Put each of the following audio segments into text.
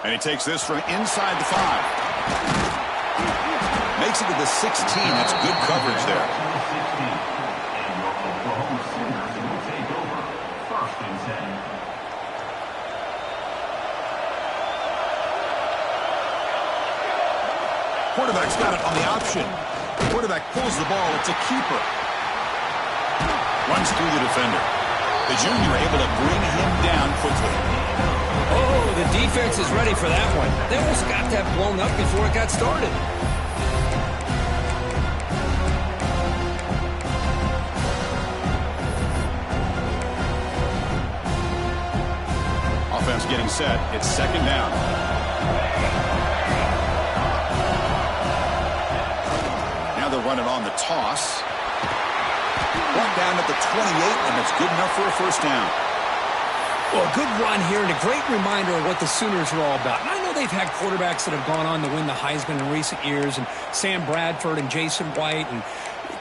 And he takes this from inside the 5. Makes it to the 16. That's good coverage there. Quarterback's got it on the option. Quarterback pulls the ball. It's a keeper. Runs through the defender. The junior able to bring him down quickly. Oh, the defense is ready for that one. They almost got that blown up before it got started. Offense getting set. It's second down. Now they're running on the toss. Brought down at the 28, and it's good enough for a first down. Well, a good run here and a great reminder of what the Sooners are all about. And I know they've had quarterbacks that have gone on to win the Heisman in recent years, and Sam Bradford and Jason White and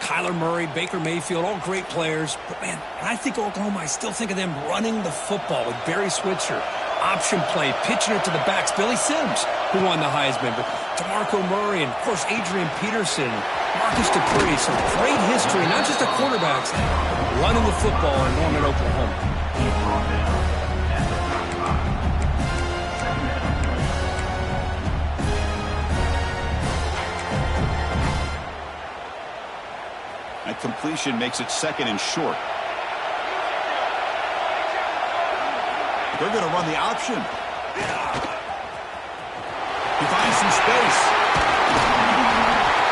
Kyler Murray, Baker Mayfield, all great players. But, man, when I think Oklahoma, I still think of them running the football with Barry Switzer. Option play, pitching it to the backs. Billy Sims, who won the Heisman, but DeMarco Murray and, of course, Adrian Peterson, Marcus Dupree. So great history, not just the quarterbacks, running the football in Norman, Oklahoma. That completion makes it second and short. They're going to run the option. He finds some space.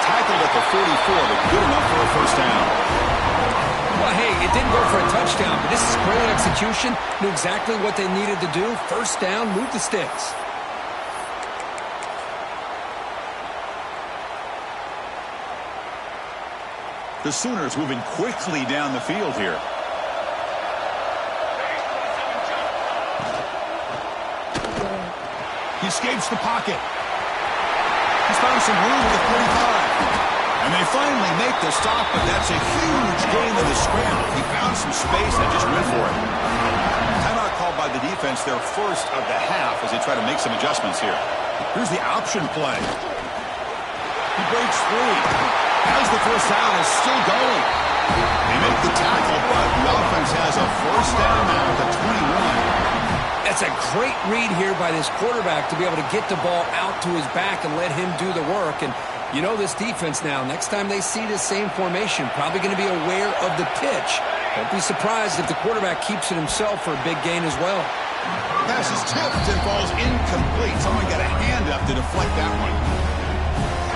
Tackled at the 44, but good enough for a first down. Well, hey, it didn't go for a touchdown, but this is great execution. Knew exactly what they needed to do. First down, move the sticks. The Sooners moving quickly down the field here. He escapes the pocket. He's found some room at the 45. And they finally make the stop, but that's a huge gain in the scramble. He found some space and just went for it. Timeout called by the defense, their first of the half, as they try to make some adjustments here. Here's the option play. He breaks free. As the first down is still going. They make the tackle, but the offense has a first down now at the 21. That's a great read here by this quarterback to be able to get the ball out to his back and let him do the work. And you know this defense now, next time they see this same formation, probably going to be aware of the pitch. Don't be surprised if the quarterback keeps it himself for a big gain as well. Pass is tipped and falls incomplete. Someone got a hand up to deflect that one.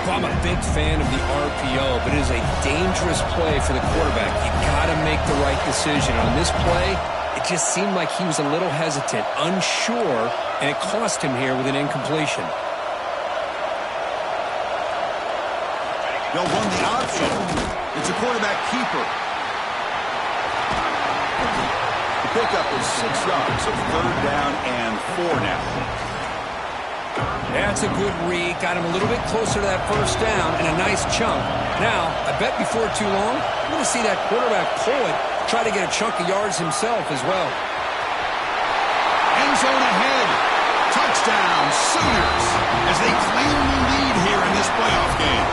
Well, I'm a big fan of the RPO, but it is a dangerous play for the quarterback. You got to make the right decision. On this play, it just seemed like he was a little hesitant, unsure, and it cost him here with an incompletion. They'll run the option. It's a quarterback keeper. The pickup is 6 yards, so third down and 4 now. That's a good read. Got him a little bit closer to that first down and a nice chunk. Now, I bet before too long, we're going to see that quarterback pull it, try to get a chunk of yards himself as well. End zone ahead. Touchdown, Sooners, as they claim the lead here in this playoff game.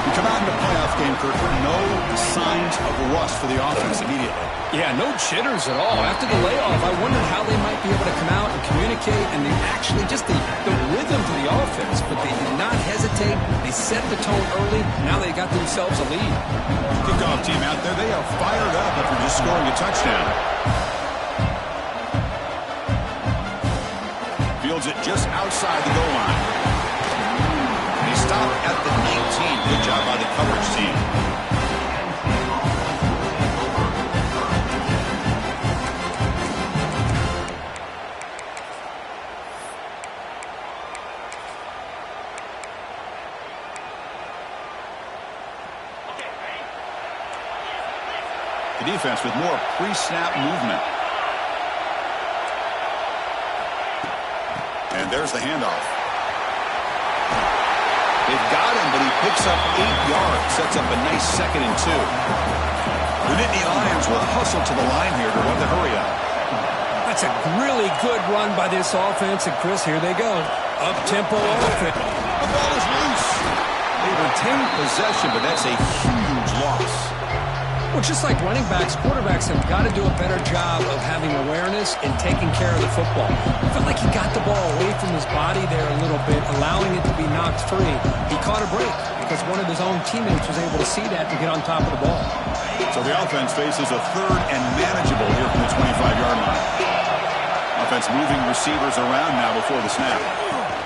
We come out in the playoff game, Kirk, no signs of rust for the offense immediately. Yeah, no jitters at all. After the layoff, I wondered how they might be able to come out and communicate, and they actually just the rhythm to the offense, but they did not hesitate. They set the tone early. Now they got themselves a lead. Kickoff team out there, they are fired up after just scoring a touchdown. Fields it just outside the goal line. They stop at the 19. Good job by the coverage team. The defense with more pre-snap movement. And there's the handoff. They've got him, but he picks up 8 yards. Sets up a nice 2nd and 2. The Nittany Lions will hustle to the line here to run the hurry up. I That's a really good run by this offense. And, Chris, here they go. Up-tempo offense. The ball is loose. They retain possession, but that's a huge loss. Well, just like running backs, quarterbacks have got to do a better job of having awareness and taking care of the football. I felt like he got the ball away from his body there a little bit, allowing it to be knocked free. He caught a break because one of his own teammates was able to see that and get on top of the ball. So the offense faces a third and manageable here from the 25-yard line. Offense moving receivers around now before the snap.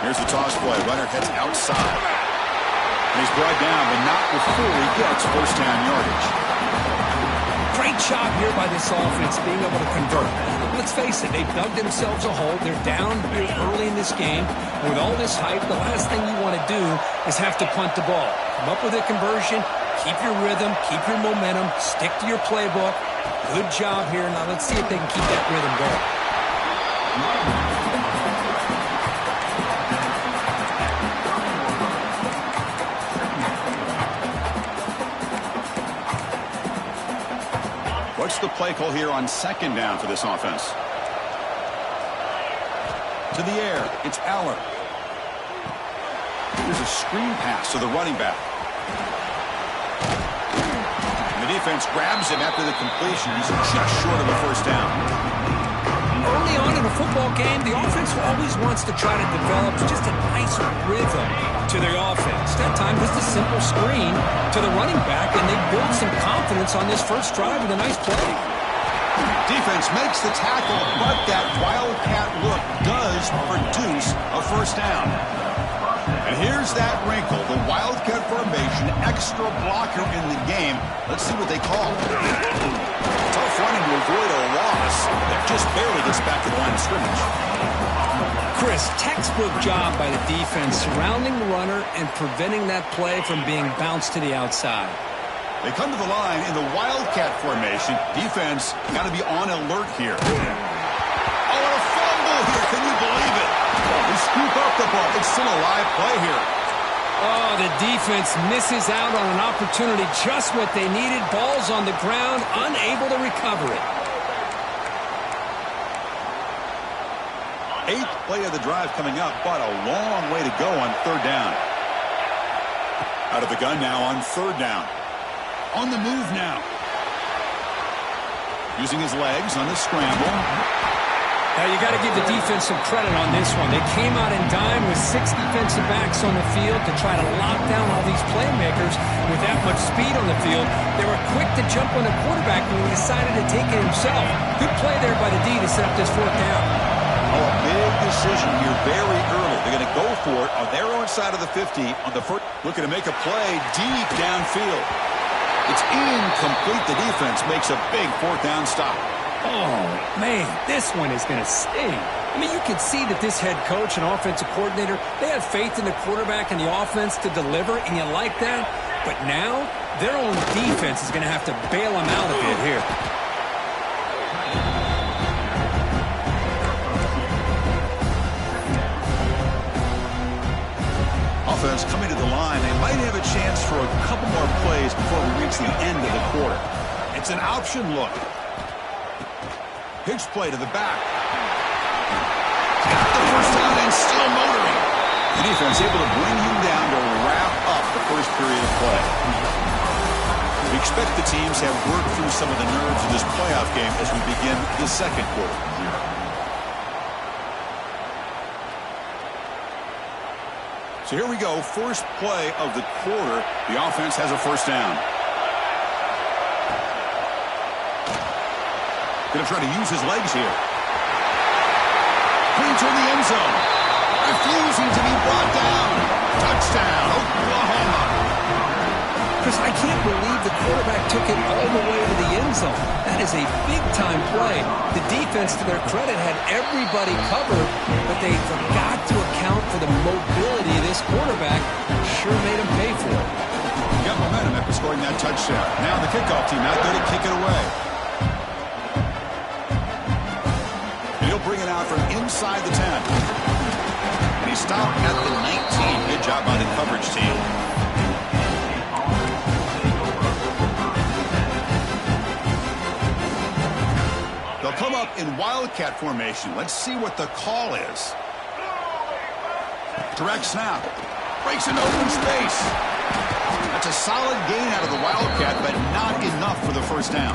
Here's the toss play. Runner heads outside. And he's brought down, but not before he gets first down yardage. Great job here by this offense being able to convert. Let's face it, they've dug themselves a hole. They're down here early in this game. And with all this hype, the last thing you want to do is have to punt the ball. Come up with a conversion, keep your rhythm, keep your momentum, stick to your playbook. Good job here. Now let's see if they can keep that rhythm going. What's the play call here on second down for this offense? To the air, it's Aller. Here's a screen pass to the running back. And the defense grabs him after the completion. He's just short of a first down. Early on in a football game, the offense always wants to try to develop just a nice rhythm to their offense. That time, just a simple screen to the running back, and they build some confidence on this first drive with a nice play. Defense makes the tackle, but that wildcat look does produce a first down. And here's that wrinkle, the wildcat formation, extra blocker in the game. Let's see what they call. Tough running to avoid a loss that just barely gets back to the line of scrimmage. Chris, textbook job by the defense surrounding the runner and preventing that play from being bounced to the outside. They come to the line in the wildcat formation. Defense got to be on alert here. Oh, and a fumble here. Can you believe it? They scoop up the ball. It's still a live play here. Oh, the defense misses out on an opportunity, just what they needed. Ball's on the ground, unable to recover it. Eighth play of the drive coming up, but a long way to go on third down. Out of the gun now on third down. On the move now. Using his legs on the scramble. Now, you got to give the defense some credit on this one. They came out in dime with 6 defensive backs on the field to try to lock down all these playmakers with that much speed on the field. They were quick to jump on the quarterback when he decided to take it himself. Good play there by the D to set up this fourth down. Oh, a big decision here very early. They're going to go for it on their own side of the 50 on the first. Looking to make a play deep downfield. It's incomplete. The defense makes a big fourth down stop. Oh, man, this one is going to sting. I mean, you can see that this head coach and offensive coordinator, they have faith in the quarterback and the offense to deliver, and you like that. But now, their own defense is going to have to bail them out a bit here. Offense coming to the line. They might have a chance for a couple more plays before we reach the end of the quarter. It's an option look. Pitch play to the back. Got the first down and still motoring. The defense able to bring him down to wrap up the first period of play. We expect the teams have worked through some of the nerves of this playoff game as we begin the second quarter. So here we go, first play of the quarter. The offense has a first down. Going to try to use his legs here. Clean toward the end zone. Refusing to be brought down. Touchdown, Oklahoma. Chris, I can't believe the quarterback took it all the way to the end zone. That is a big-time play. The defense, to their credit, had everybody covered, but they forgot to account for the mobility of this quarterback. Sure made him pay for it. He got momentum after scoring that touchdown. Now the kickoff team out there to kick it away. He'll bring it out from inside the 10. And he stopped at the 19. Good job by the coverage team. The They'll come up in wildcat formation. Let's see what the call is. Direct snap. Breaks into open space. That's a solid gain out of the wildcat, but not enough for the first down.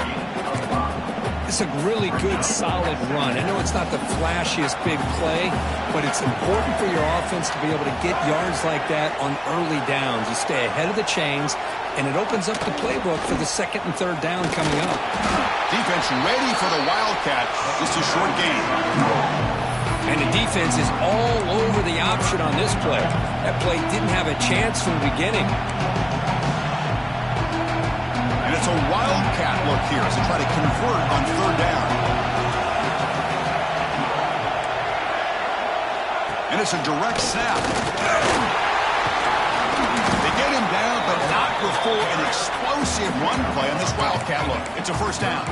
It's a really good, solid run. I know it's not the flashiest big play, but it's important for your offense to be able to get yards like that on early downs. You stay ahead of the chains, and it opens up the playbook for the second and third down coming up. Defense ready for the wildcat. Just a short gain. And the defense is all over the option on this play. That play didn't have a chance from the beginning. And it's a wildcat look here as they try to convert on third down. And it's a direct snap. They get him down, but not before an explosive run play on this wildcat look. It's a first down.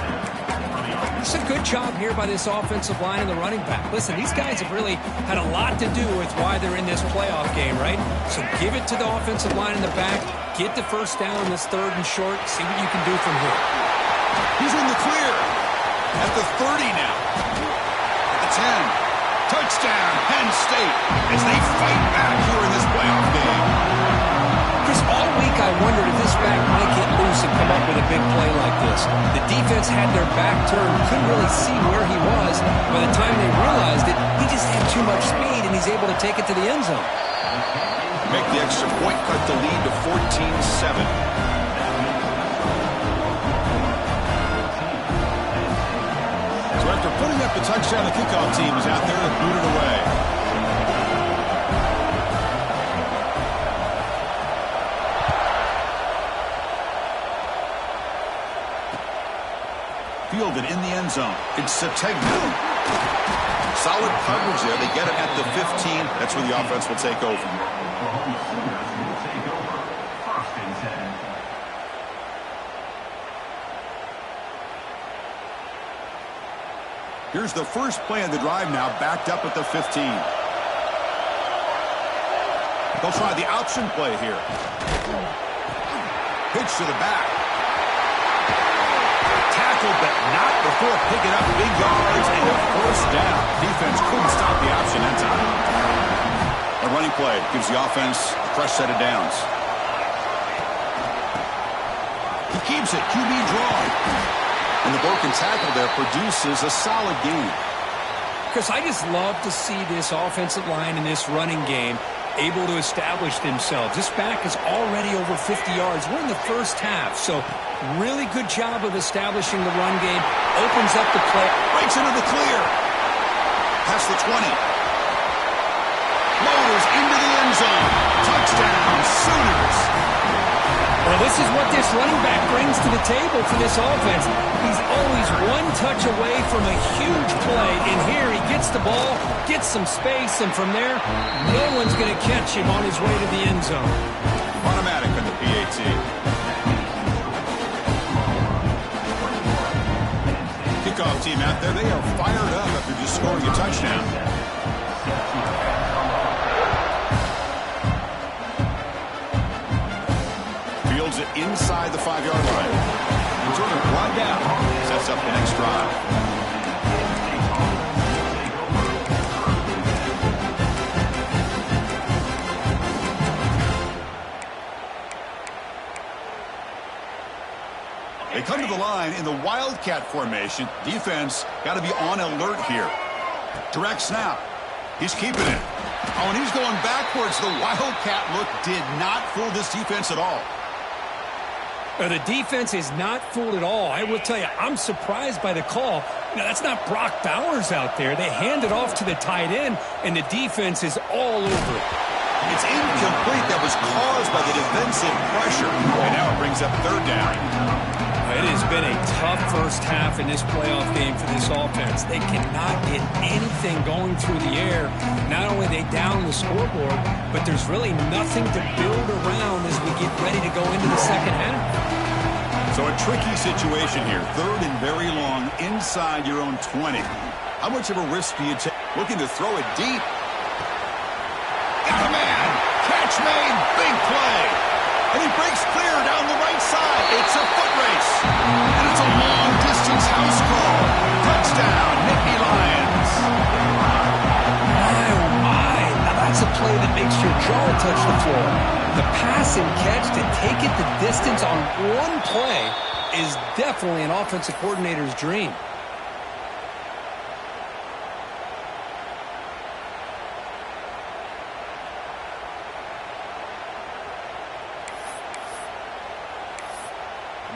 It's a good job here by this offensive line and the running back. Listen, these guys have really had a lot to do with why they're in this playoff game, right? So give it to the offensive line in the back. Get the first down in this third and short. See what you can do from here. He's in the clear. At the 30 now. At the 10. Touchdown, Penn State, as they fight back here in this playoff game. Chris, all week I wondered if this back might get loose and come up with a big play like this. The defense had their back turned, couldn't really see where he was. By the time they realized it, he just had too much speed, and he's able to take it to the end zone. Make the extra point, cut the lead to 14-7. So after putting up the touchdown, the kickoff team is out there to boot it away. Fielded in the end zone. It's Sategna. Solid coverage there. They get it at the 15. That's where the offense will take over. Here's the first play of the drive now, backed up at the 15. They'll try the option play here. Pitch to the back. Tackled, but not before picking up big yards and a first down. Defense couldn't stop the option that time. A running play gives the offense a fresh set of downs. He keeps it, QB draw. And the broken tackle there produces a solid gain. Chris, I just love to see this offensive line in this running game able to establish themselves. This back is already over 50 yards. We're in the first half, so really good job of establishing the run game. Opens up the play. Breaks into the clear. Past the 20. Motors into the end zone. Touchdown, Sooners. Well, this is what this running back brings to the table for this offense. He's always one touch away from a huge play. And here he gets the ball, gets some space, and from there, no one's going to catch him on his way to the end zone. Automatic on the PAT. Kickoff team out there, they are fired up after just scoring a touchdown. Fields it inside the 5-yard line. Sort of run down. Sets up the next drive. They come to the line in the wildcat formation. Defense got to be on alert here. Direct snap. He's keeping it. Oh, and he's going backwards. The wildcat look did not fool this defense at all. The defense is not fooled at all. I will tell you, I'm surprised by the call. Now, that's not Brock Bowers out there. They hand it off to the tight end, and the defense is all over it. It's incomplete. That was caused by the defensive pressure. And now it brings up third down. It has been a tough first half in this playoff game for this offense. They cannot get anything going through the air. Not only are they down the scoreboard, but there's really nothing to build around as we get ready to go into the second half. So a tricky situation here. Third and very long inside your own 20. How much of a risk do you take? Looking to throw it deep. Got a man. Catch made. Big play. And he breaks clear down the right side. It's a foot race. And it's a long-distance house call. Touchdown. touch the floor. The pass and catch to take it the distance on one play is definitely an offensive coordinator's dream.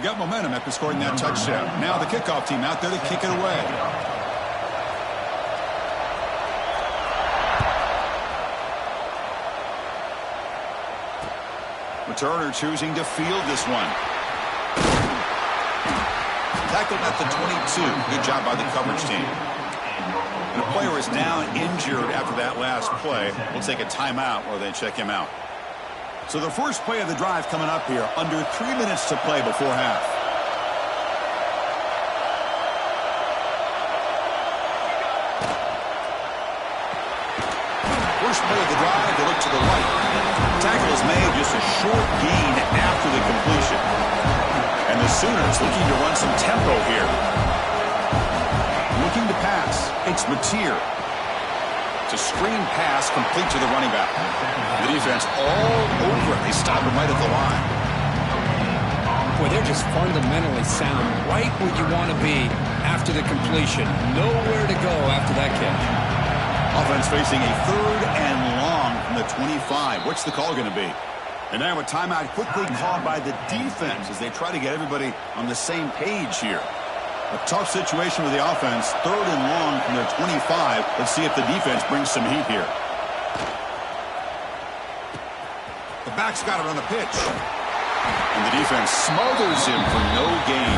Got momentum after scoring that touchdown. Now the kickoff team out there to kick it away. Returner choosing to field this one. Tackled at the 22. Good job by the coverage team. And a player is now injured after that last play. We'll take a timeout while they check him out. So the first play of the drive coming up here, under 3 minutes to play before half. First play of the drive, they look to the right. Tackle is made, just a short gain after the completion. And the Sooners looking to run some tempo here. Looking to pass. It's Mateer. It's a screen pass complete to the running back. The defense all over it. They stop him right at the line. Boy, they're just fundamentally sound. Right where you want to be after the completion. Nowhere to go after that catch. Offense facing a 3rd and long from the 25. What's the call going to be? And now a timeout quickly called by the defense as they try to get everybody on the same page here. A tough situation with the offense. 3rd and long from their 25. Let's see if the defense brings some heat here. The back's got it on the pitch. And the defense smothers him for no gain.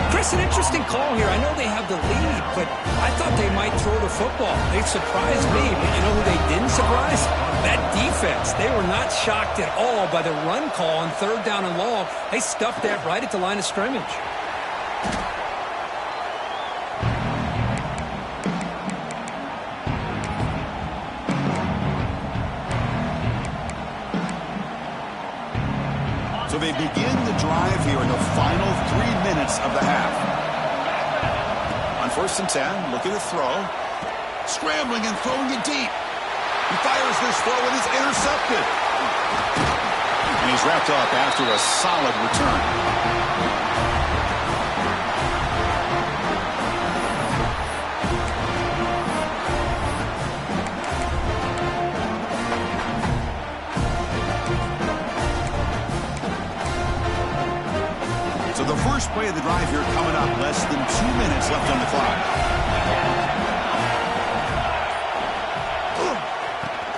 Chris, an interesting call here. I know they have the lead, but I thought they might throw the football. They surprised me, but you know who they didn't surprise? That defense. They were not shocked at all by the run call on 3rd down and long. They stuffed that right at the line of scrimmage. So they begin the drive here in the final 3 minutes of the half. On 1st and 10, looking to throw. Scrambling and throwing it deep. He fires this throw and is intercepted. And he's wrapped up after a solid return. So the first play of the drive here coming up, less than 2 minutes left on the clock.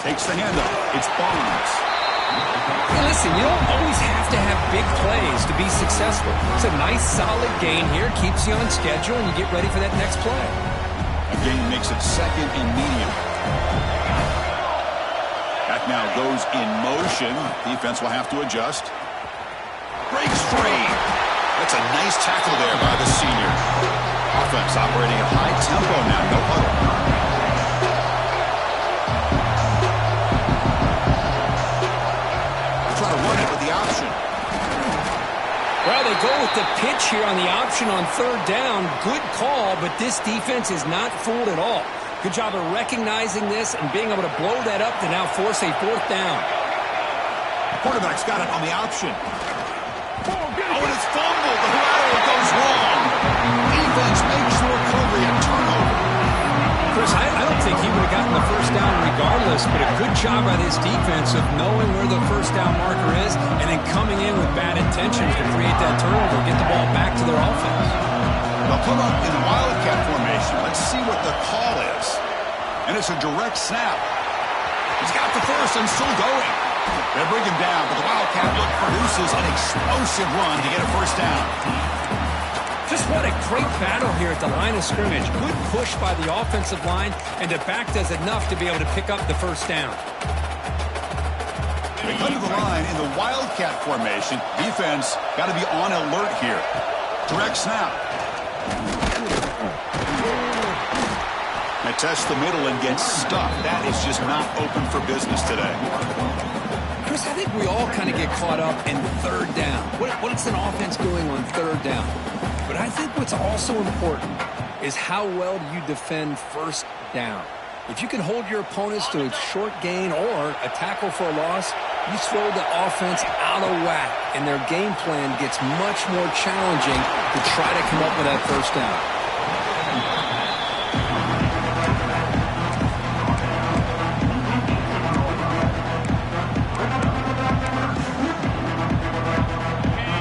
Takes the handoff. It's Barnes. Hey, listen, you don't always have to have big plays to be successful. It's a nice, solid gain here. Keeps you on schedule, and you get ready for that next play. A gain makes it 2nd and medium. That now goes in motion. Defense will have to adjust. Breaks free. That's a nice tackle there by the senior. Offense operating at high tempo now. No huddle. Try to run it with the option. Well, they go with the pitch here on the option on 3rd down. Good call, but this defense is not fooled at all. Good job of recognizing this and being able to blow that up to now force a 4th down. Quarterback's got it on the option. Oh, and it's fumbled. The lateral goes wrong. Defense makes the recovery and turnover. Chris, I don't think he would have gotten the 1st down regardless, but a good job by this defense of knowing where the 1st down marker is and then coming in with bad intentions to create that turnover, get the ball back to their offense. They'll come up in wildcat formation. Let's see what the call is. And it's a direct snap. He's got the first and still going. They bring him down, but the Wildcat look produces an explosive run to get a 1st down. Just what a great battle here at the line of scrimmage. Good push by the offensive line, and the back does enough to be able to pick up the 1st down. They come to the line in the Wildcat formation. Defense got to be on alert here. Direct snap. They test the middle and get stuck. That is just not open for business today. Chris, I think we all kind of get caught up in 3rd down. What's an offense doing on 3rd down? But I think what's also important is how well you defend 1st down. If you can hold your opponents to a short gain or a tackle for a loss, you throw the offense out of whack, and their game plan gets much more challenging to try to come up with that first down.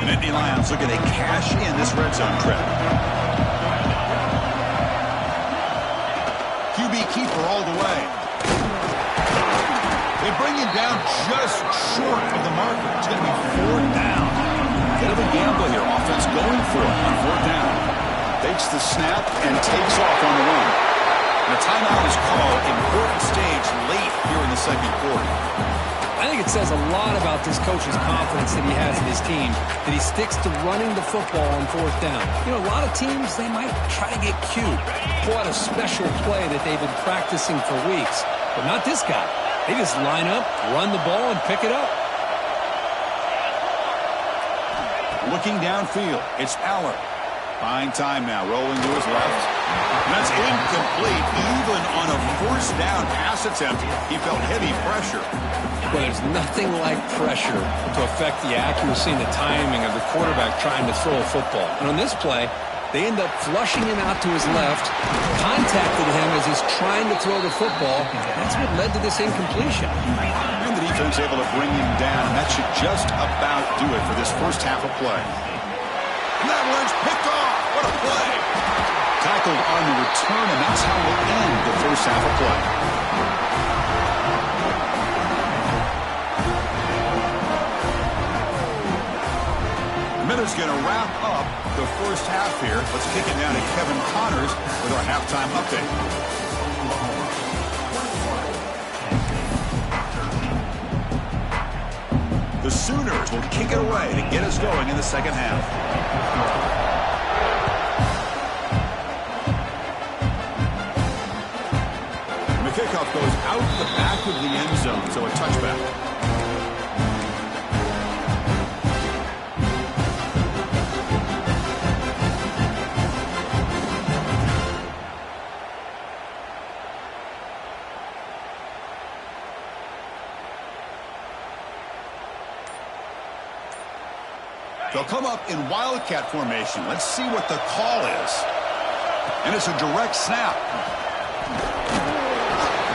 The Nittany Lions looking to cash in this red zone trip. QB keeper all the way. They bring him down just short of the marker. It's going to be 4th down. Bit of a gamble here. Offense going for it on 4th down. Takes the snap and takes off on the run. And a timeout is called. Important stage late here in the second quarter. I think it says a lot about this coach's confidence that he has in his team, that he sticks to running the football on 4th down. You know, a lot of teams, they might try to get cute, pull out a special play that they've been practicing for weeks. But not this guy. They just line up, run the ball, and pick it up. Looking downfield, it's Aller. Buying time now, rolling to his left. And that's incomplete. Even on a 1st down pass attempt, he felt heavy pressure. Well, there's nothing like pressure to affect the accuracy and the timing of the quarterback trying to throw a football. And on this play, they end up flushing him out to his left, contacted him as he's trying to throw the football. That's what led to this incompletion. And the defense able to bring him down. That should just about do it for this first half of play. And that one's picked off. What a play. Tackled on the return, and that's how we'll end the first half of play. Minute's going to wrap up the first half here. Let's kick it down to Kevin Connors with our halftime update. The Sooners will kick it away to get us going in the second half. And the kickoff goes out the back of the end zone, so a touchback. They'll come up in Wildcat formation. Let's see what the call is. And it's a direct snap.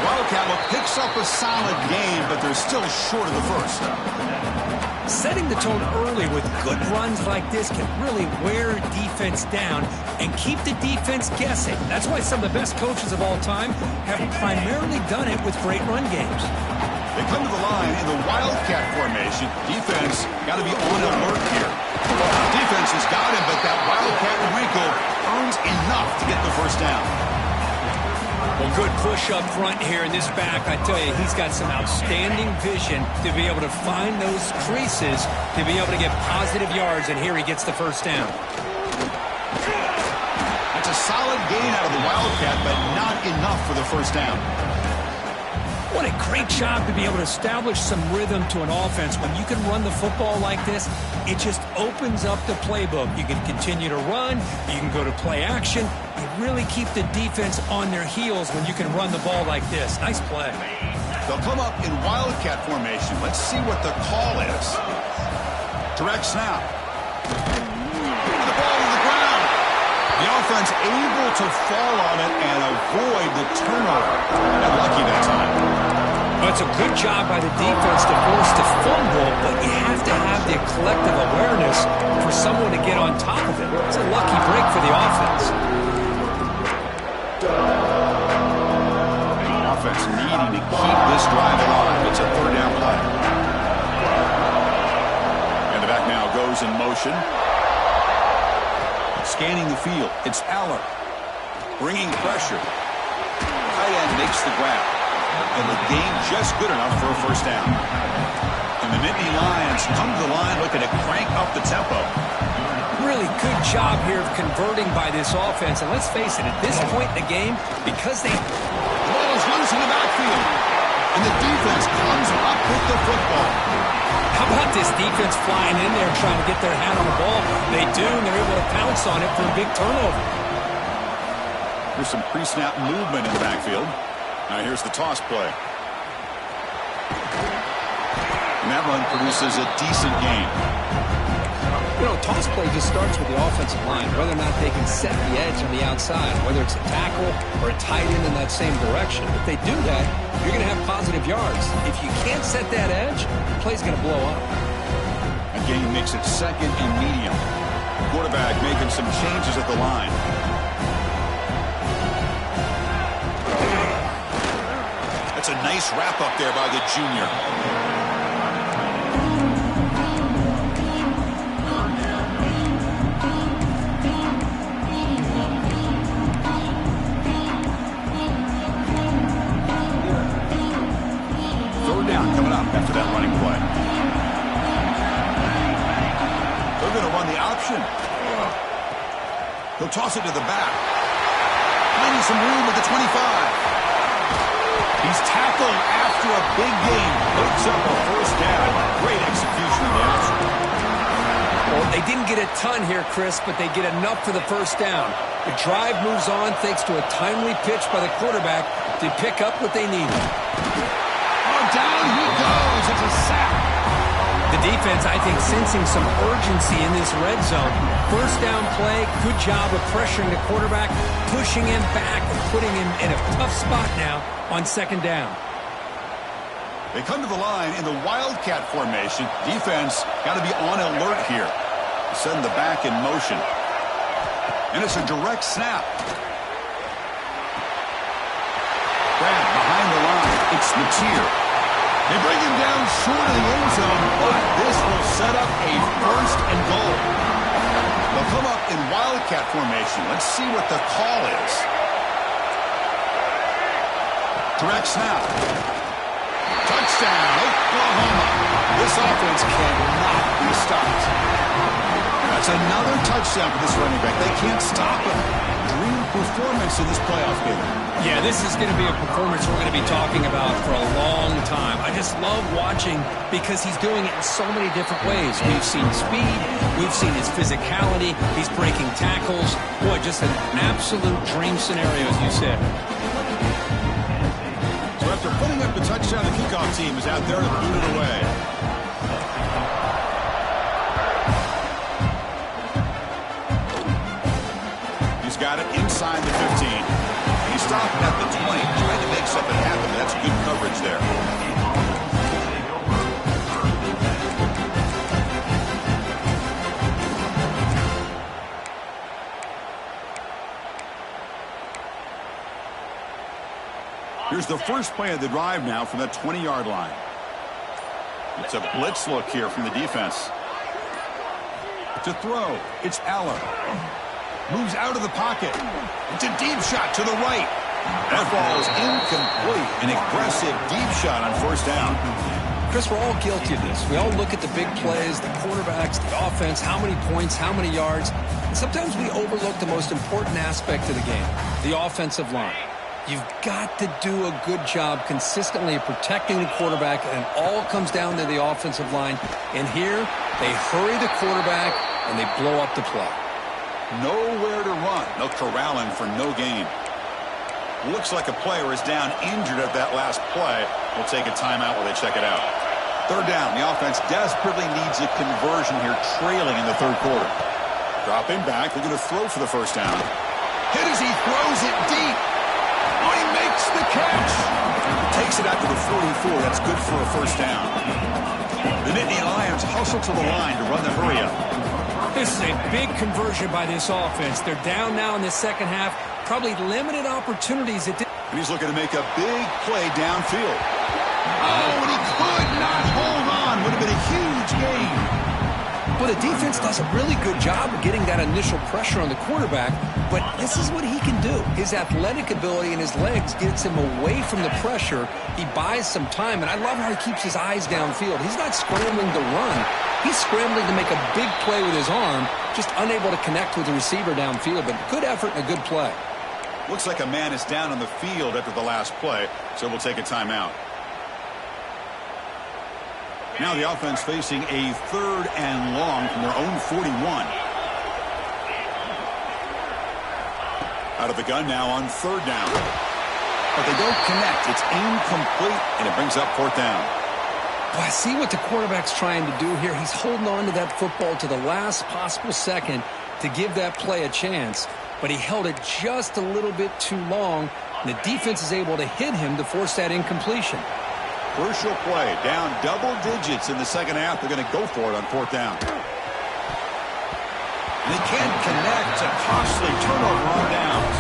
Wildcat picks up a solid gain, but they're still short of the first. Setting the tone early with good runs like this can really wear defense down and keep the defense guessing. That's why some of the best coaches of all time have primarily done it with great run games. They come to the line in the Wildcat formation. Defense got to be on alert here. Defense has got him, but that Wildcat wrinkle earns enough to get the first down. Well, good push up front here in this back. I tell you, he's got some outstanding vision to be able to find those creases, to be able to get positive yards, and here he gets the first down. That's a solid gain out of the Wildcat, but not enough for the first down. What a great job to be able to establish some rhythm to an offense. When you can run the football like this, it just opens up the playbook. You can continue to run. You can go to play action. You really keep the defense on their heels when you can run the ball like this. Nice play. They'll come up in Wildcat formation. Let's see what the call is. Direct snap. And the ball to the ground. The offense able to fall on it and avoid the turnover. Got lucky that time. Well, it's a good job by the defense to force the fumble, but you have to have the collective awareness for someone to get on top of it. It's a lucky break for the offense. The offense needing to keep this drive alive. It's a 3rd down play. And the back now goes in motion. Scanning the field, it's Aller. Bringing pressure. Tight end makes the grab. And the gain just good enough for a first down. And the Nittany Lions come to the line looking to crank up the tempo. Really good job here of converting by this offense. And let's face it, at this point in the game, because the ball is loose in the backfield. And the defense comes up with the football. How about this defense flying in there trying to get their hand on the ball? They do, and they're able to pounce on it for a big turnover. There's some pre-snap movement in the backfield. Now here's the toss play. And that run produces a decent gain. You know, toss play just starts with the offensive line, whether or not they can set the edge on the outside, whether it's a tackle or a tight end in that same direction. If they do that, you're going to have positive yards. If you can't set that edge, the play's going to blow up. That gain makes it second and medium. Quarterback making some changes at the line. That's a nice wrap up there by the junior. Coming up after that running play. They're going to run the option. He'll toss it to the back. Finding some room at the 25. He's tackled after a big gain. Picks up a first down. Great execution on the option. Well, they didn't get a ton here, Chris, but they get enough for the first down. The drive moves on thanks to a timely pitch by the quarterback to pick up what they needed. Down he goes. It's a sack. The defense, I think, sensing some urgency in this red zone. First down play, good job of pressuring the quarterback, pushing him back and putting him in a tough spot now on second down. They come to the line in the wildcat formation. Defense got to be on alert here. Send the back in motion. And it's a direct snap. Brad behind the line. It's Mateer. They bring him down short of the end zone, but this will set up a first and goal. They'll come up in wildcat formation. Let's see what the call is. Direct snap. Touchdown, Oklahoma. This offense cannot be stopped. That's another touchdown for this running back. They can't stop him. Dream performance in this playoff game. Yeah, this is going to be a performance we're going to be talking about for a long time. I just love watching because he's doing it in so many different ways. We've seen speed. We've seen his physicality. He's breaking tackles. Boy, just an absolute dream scenario, as you said. So after putting up the touchdown, the kickoff team is out there to boot it away. He's got it inside the 15. He stopped at the 20, trying to make something happen. That's good coverage there. Here's the first play of the drive now from the 20-yard line. It's a blitz look here from the defense. To throw, it's Aller. Moves out of the pocket. It's a deep shot to the right. That ball is incomplete. An aggressive deep shot on first down. Chris, we're all guilty of this. We all look at the big plays, the quarterbacks, the offense, how many points, how many yards. And sometimes we overlook the most important aspect of the game, the offensive line. You've got to do a good job consistently of protecting the quarterback, and it all comes down to the offensive line. And here, they hurry the quarterback, and they blow up the play. Nowhere to run. They'll corral him for no gain. Looks like a player is down injured at that last play. We'll take a timeout while they check it out. Third down. The offense desperately needs a conversion here, trailing in the third quarter. Dropping back. They're going to throw for the first down. Hit as he throws it deep. Oh, he makes the catch. Takes it out to the 44. That's good for a first down. The Nittany Lions hustle to the line to run the hurry up. This is a big conversion by this offense. They're down now in the second half. Probably limited opportunities. And he's looking to make a big play downfield. Oh, and he could not hold on. Would have been a huge gain. Well, the defense does a really good job of getting that initial pressure on the quarterback, but this is what he can do. His athletic ability and his legs gets him away from the pressure. He buys some time, and I love how he keeps his eyes downfield. He's not scrambling to run. He's scrambling to make a big play with his arm, just unable to connect with the receiver downfield, but good effort and a good play. Looks like a man is down on the field after the last play, so we'll take a timeout. Now the offense facing a third and long from their own 41. Out of the gun now on third down. but they don't connect. It's incomplete, and it brings up fourth down. Well, I see what the quarterback's trying to do here. He's holding on to that football to the last possible second to give that play a chance, but he held it just a little bit too long, and the defense is able to hit him to force that incompletion. Crucial play, down double digits in the second half. They're going to go for it on fourth down. And they can't connect. A costly turnover on downs.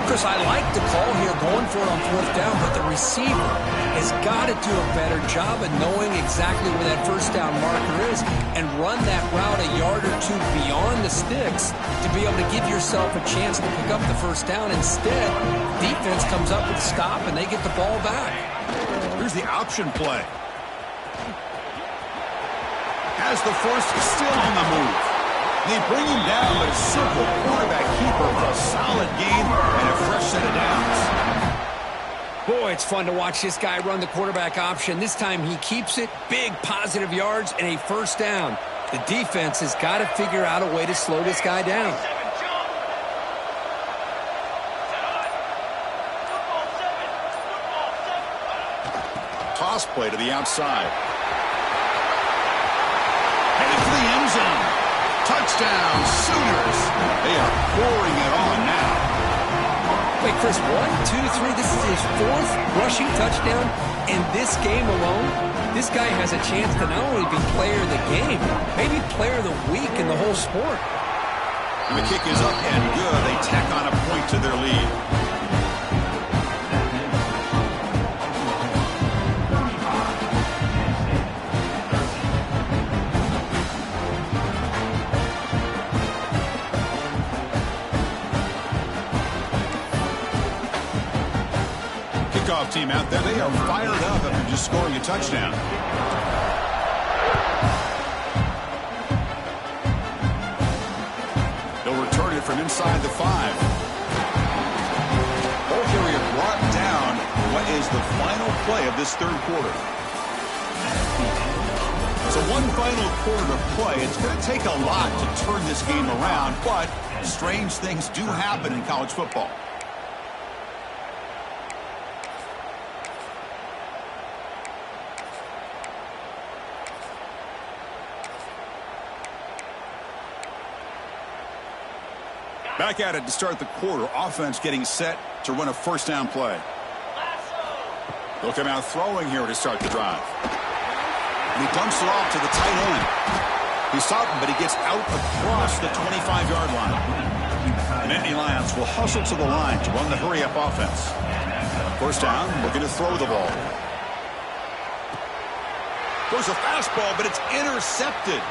Chris, I like the call here going for it on fourth down, but the receiver has got to do a better job of knowing exactly where that first down marker is and run that route a yard or two beyond the sticks to be able to give yourself a chance to pick up the first down. Instead, defense comes up with a stop, and they get the ball back. Here's the option play. Has the first, still on the move. They bring him down, but a simple quarterback keeper for a solid gain and a fresh set of downs. Boy, it's fun to watch this guy run the quarterback option. This time he keeps it, big positive yards, and a first down. The defense has got to figure out a way to slow this guy down. Toss play to the outside. Headed for the end zone. Touchdown, Sooners. They are pouring it on now. Wait, Chris, 1, 2, 3. This is his fourth rushing touchdown in this game alone. This guy has a chance to not only be player of the game, maybe player of the week in the whole sport. And the kick is up and good. They tack on a point to their lead. Team out there, they are fired up after just scoring a touchdown. They'll return it from inside the 5. Ball carrier brought down. What is the final play of this third quarter? So one final quarter to play. It's going to take a lot to turn this game around, but strange things do happen in college football. Back at it to start the quarter. Offense getting set to run a first down play. They'll come out throwing here to start the drive. And he dumps it off to the tight end. He's stopped him, but he gets out across the 25-yard line. The Nittany Lions will hustle to the line to run the hurry-up offense. First down, looking to throw the ball. Goes a fastball, but it's intercepted.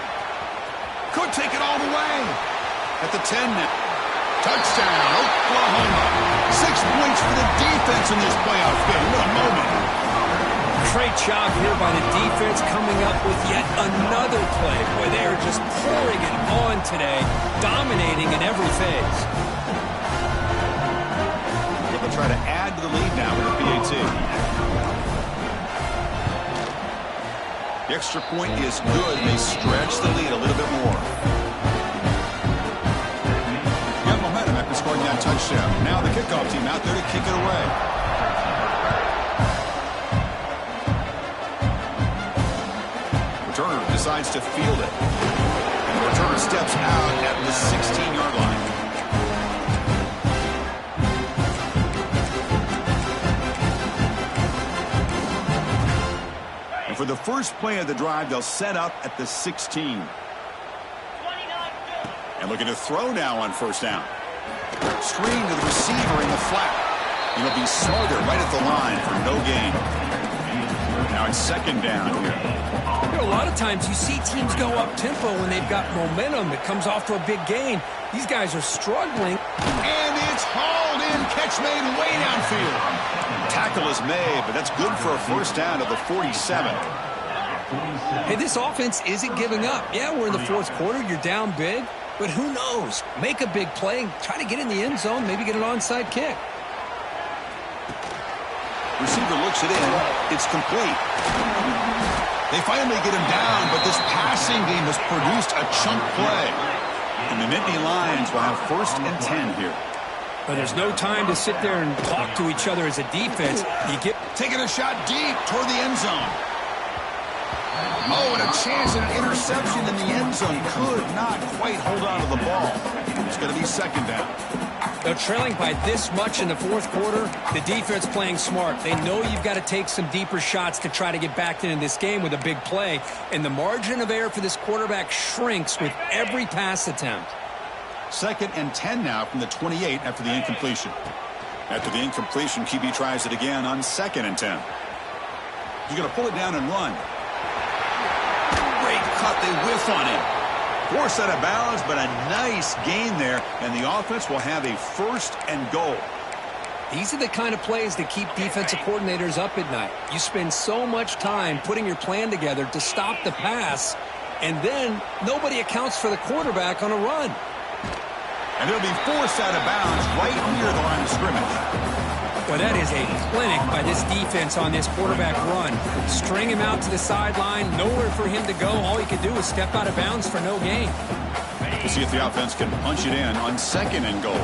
Could take it all the way. At the 10 now. Touchdown, Oklahoma. 6 points for the defense in this playoff game. What a moment. Great job here by the defense coming up with yet another play. Boy, they are just pouring it on today, dominating in every phase. They'll try to add to the lead now with the PAT. The extra point is good. They stretch the lead a little bit more. Scoring that touchdown. Now the kickoff team out there to kick it away. Returner decides to field it. And the returner steps out at the 16-yard line. And for the first play of the drive, they'll set up at the 16. And looking to throw now on first down. Screen to the receiver in the flat. It'll be Smarter right at the line for no gain. Now it's second down here. You know, a lot of times you see teams go up-tempo when they've got momentum that comes off to a big gain. These guys are struggling. And it's hauled in. Catch made way downfield. Tackle is made, but that's good for a first down at the 47. Hey, this offense isn't giving up. Yeah, we're in the fourth quarter. You're down big. But who knows? Make a big play, try to get in the end zone, maybe get an onside kick. Receiver looks it in. It's complete. They finally get him down, but this passing game has produced a chunk play. And the Nittany Lions will have first and 10 here. But there's no time to sit there and talk to each other as a defense. You get taking a shot deep toward the end zone. Oh, and a chance at an interception in the end zone. Could not quite hold on to the ball. It's going to be second down. They're trailing by this much in the fourth quarter. The defense playing smart. They know you've got to take some deeper shots to try to get back into this game with a big play. And the margin of error for this quarterback shrinks with every pass attempt. 2nd and 10 now from the 28 after the incompletion. After the incompletion, QB tries it again on 2nd and 10. He's going to pull it down and run. Great cut. They whiff on him. Forced out of bounds, but a nice gain there, and the offense will have a 1st and goal. These are the kind of plays that keep defensive coordinators up at night. You spend so much time putting your plan together to stop the pass, and then nobody accounts for the quarterback on a run. And they'll be forced out of bounds right near the line of scrimmage. Well, that is a clinic by this defense on this quarterback run. String him out to the sideline, nowhere for him to go. All he can do is step out of bounds for no gain. We'll see if the offense can punch it in on 2nd and goal.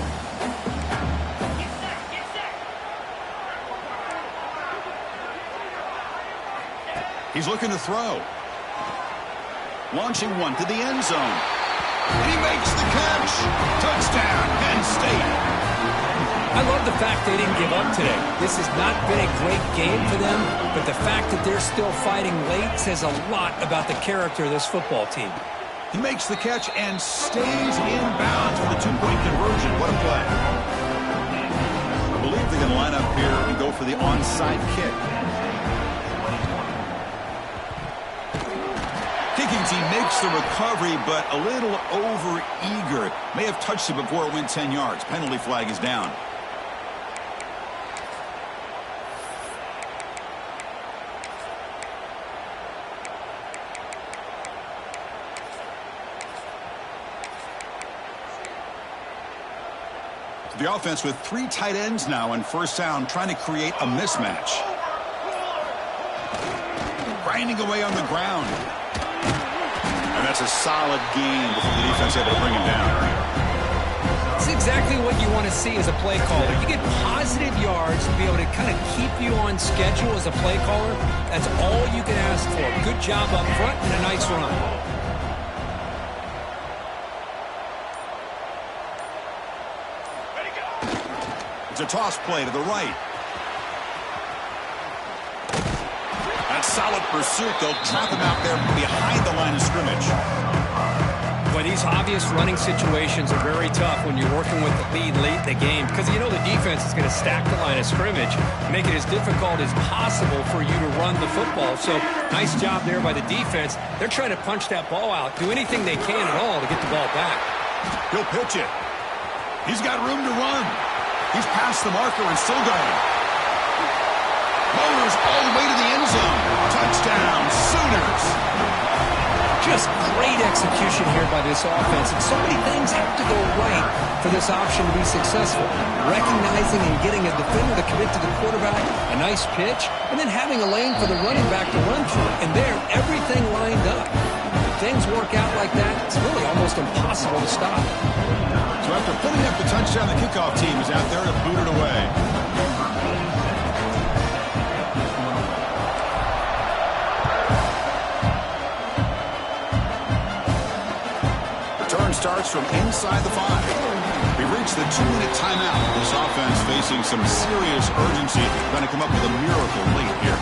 He's looking to throw. Launching one to the end zone. He makes the catch. Touchdown, Penn State. I love the fact they didn't give up today. This has not been a great game for them, but the fact that they're still fighting late says a lot about the character of this football team. He makes the catch and stays in bounds for the 2-point conversion. What a play. I believe they're going to line up here and go for the onside kick. Kicking team makes the recovery, but a little over-eager. May have touched it before it went 10 yards. Penalty flag is down. The offense with 3 tight ends now on 1st down, trying to create a mismatch. Grinding away on the ground. And that's a solid gain before the defense able to bring him down. It's exactly what you want to see as a play caller. You get positive yards to be able to kind of keep you on schedule as a play caller. That's all you can ask for. Good job up front and a nice run. It's a toss play to the right. That solid pursuit. They'll trap him out there behind the line of scrimmage. But these obvious running situations are very tough when you're working with the lead late in the game, because you know the defense is going to stack the line of scrimmage, make it as difficult as possible for you to run the football. So nice job there by the defense. They're trying to punch that ball out, do anything they can at all to get the ball back. He'll pitch it. He's got room to run. He's past the marker and still going. Motors all the way to the end zone. Touchdown, Sooners. Just great execution here by this offense. And so many things have to go right for this option to be successful. Recognizing and getting a defender to commit to the quarterback, a nice pitch, and then having a lane for the running back to run through. And there, everything lined up. If things work out like that, it's really almost impossible to stop. So after putting up the touchdown, the kickoff team is out there to boot it away. Return starts from inside the 5. We've reached the 2-minute timeout. This offense facing some serious urgency, trying to come up with a miracle late here.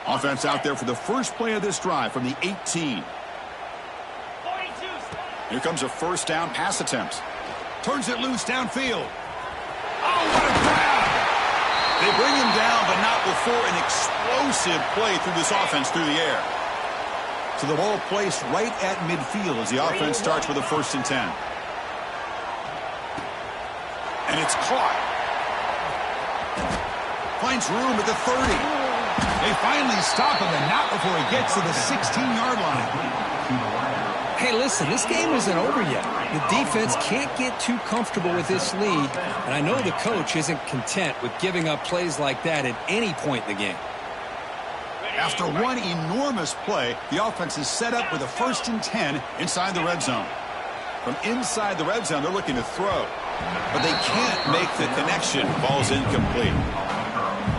Offense out there for the first play of this drive from the 18. Here comes a 1st down pass attempt. Turns it loose downfield. Oh, what a grab! They bring him down, but not before an explosive play through this offense through the air. So the ball placed right at midfield as the offense starts with a 1st and 10. And it's caught. Finds room at the 30. They finally stop him, and not before he gets to the 16-yard line. Hey, listen, this game isn't over yet. The defense can't get too comfortable with this lead, and I know the coach isn't content with giving up plays like that at any point in the game. After one enormous play, the offense is set up with a 1st and 10 inside the red zone. From inside the red zone, they're looking to throw, but they can't make the connection. Ball's incomplete.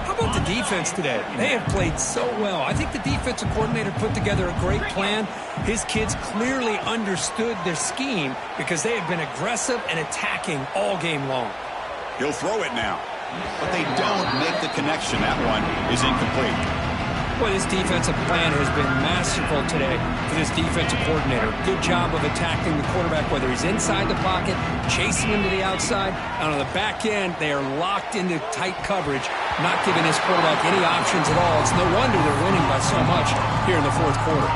How about the defense today? They have played so well. I think the defensive coordinator put together a great plan. His kids clearly understood their scheme because they have been aggressive and attacking all game long. He'll throw it now, but they don't make the connection. That one is incomplete. Well, this defensive plan has been masterful today for this defensive coordinator. Good job of attacking the quarterback, whether he's inside the pocket, chasing him to the outside. And on the back end, they are locked into tight coverage, not giving this quarterback any options at all. It's no wonder they're winning by so much here in the fourth quarter.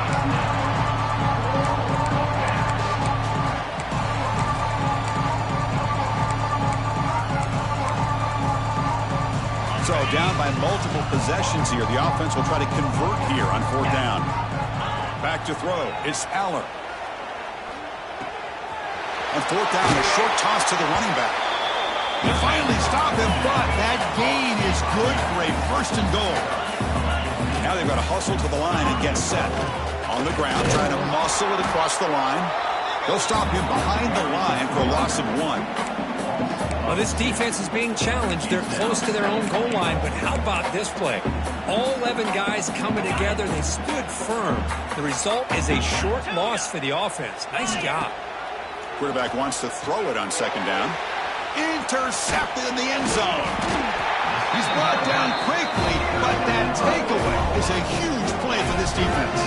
So down by multiple possessions here. The offense will try to convert here on 4th down. Back to throw. It's Aller. On 4th down, a short toss to the running back. They finally stop him, but that gain is good for a 1st and goal. Now they've got to hustle to the line and get set. On the ground, trying to muscle it across the line. They'll stop him behind the line for a loss of 1. Well, this defense is being challenged. They're close to their own goal line, but how about this play? All 11 guys coming together. They stood firm. The result is a short loss for the offense. Nice job. Quarterback wants to throw it on 2nd down. Intercepted in the end zone. He's brought down quickly, but that takeaway is a huge play for this defense.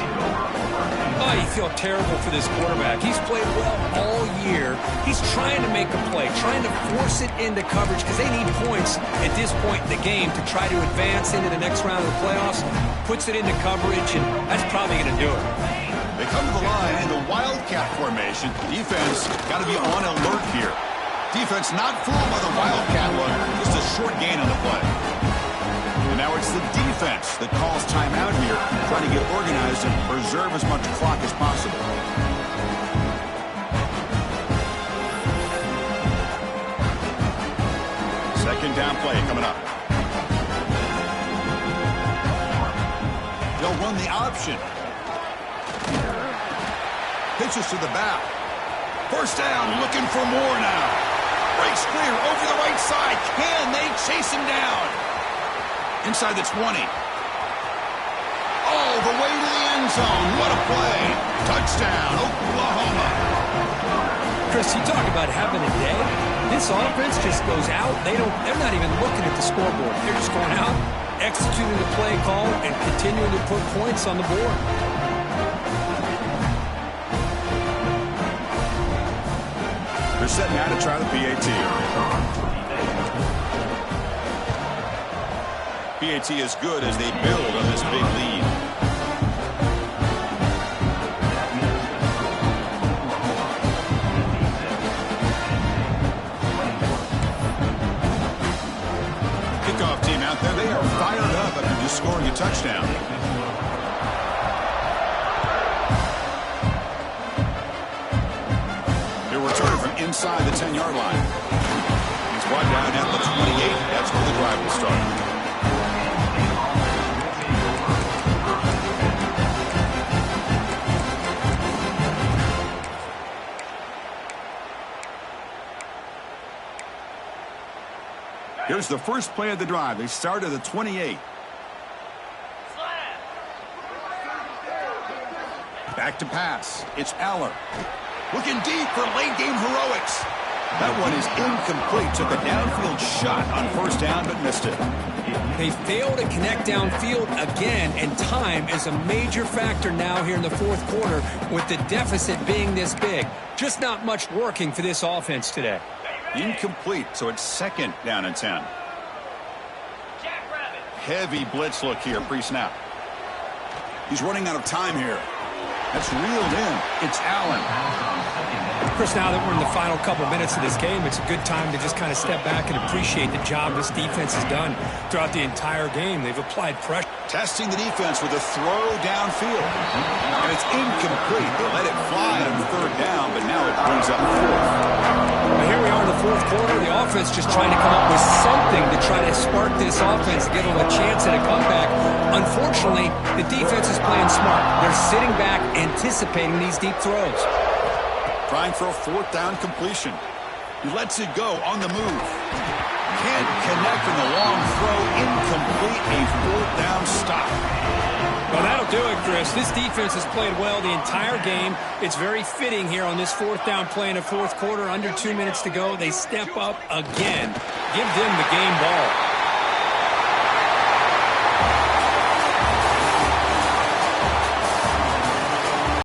Oh, you feel terrible for this quarterback. He's played well all year. He's trying to make a play, trying to force it into coverage because they need points at this point in the game to try to advance into the next round of the playoffs. Puts it into coverage, and that's probably going to do it. They come to the line in the Wildcat formation. Defense got to be on alert here. Defense not fooled by the Wildcat look. Just a short gain on the play. And now it's the defense that calls timeout here, trying to get organized and preserve as much clock as possible. Second down play coming up. They'll run the option. Pitches to the back. 1st down, looking for more now. Breaks clear over the right side. Can they chase him down? Inside the 20. All the way to the end zone. What a play. Touchdown, Oklahoma. Chris, you talk about having a day. This offense just goes out. They're not even looking at the scoreboard. They're just going out, executing the play call, and continuing to put points on the board. They're setting out to try the PAT. PAT is good as they build on this big lead. Kickoff team out there. They are fired up after just scoring a touchdown. They'll return from inside the 10-yard line. He's brought down at the 28. That's where the drive will start. Here's the first play of the drive. They start at the 28. Back to pass. It's Aller. Looking deep for late-game heroics. That one is incomplete. Took a downfield shot on 1st down, but missed it. They fail to connect downfield again, and time is a major factor now here in the fourth quarter with the deficit being this big. Just not much working for this offense today. Incomplete, so it's 2nd down and 10. Heavy blitz look here, pre-snap. He's running out of time here. That's reeled in. It's Allen. Chris, now that we're in the final couple minutes of this game, it's a good time to just kind of step back and appreciate the job this defense has done throughout the entire game. They've applied pressure. Testing the defense with a throw downfield. And it's incomplete. They let it fly on third down, but now it brings up fourth. Now here we are in the fourth quarter. The offense just trying to come up with something to try to spark this offense, to give them a chance at a comeback. Unfortunately, the defense is playing smart. They're sitting back, anticipating these deep throws. Trying for a fourth down completion. He lets it go on the move. Can't connect in the long throw. Incomplete. A fourth down stop. Well, that'll do it, Chris. This defense has played well the entire game. It's very fitting here on this fourth down play in the fourth quarter. Under 2 minutes to go. They step up again. Give them the game ball.